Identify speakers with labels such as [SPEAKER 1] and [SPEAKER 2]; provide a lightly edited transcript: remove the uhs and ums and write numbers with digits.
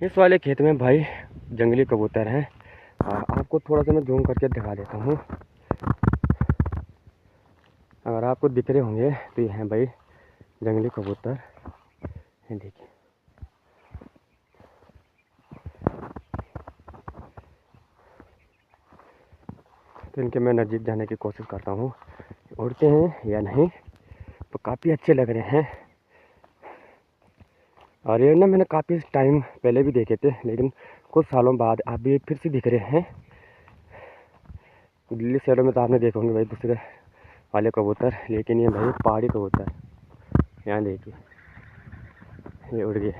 [SPEAKER 1] इस वाले खेत में भाई जंगली कबूतर हैं। आपको थोड़ा सा मैं जूम करके दिखा देता हूँ। अगर आपको दिख रहे होंगे तो ये हैं भाई जंगली कबूतर। ये देखिए, तो इनके मैं नज़दीक जाने की कोशिश करता हूँ, उड़ते हैं या नहीं। तो काफ़ी अच्छे लग रहे हैं। और ये ना मैंने काफ़ी टाइम पहले भी देखे थे, लेकिन कुछ सालों बाद अभी फिर से दिख रहे हैं। दिल्ली शहरों में तो आपने देखे होंगे भाई दूसरे वाले कबूतर, लेकिन ये भाई पहाड़ी कबूतर। यहाँ देखिए, ये उड़ गए।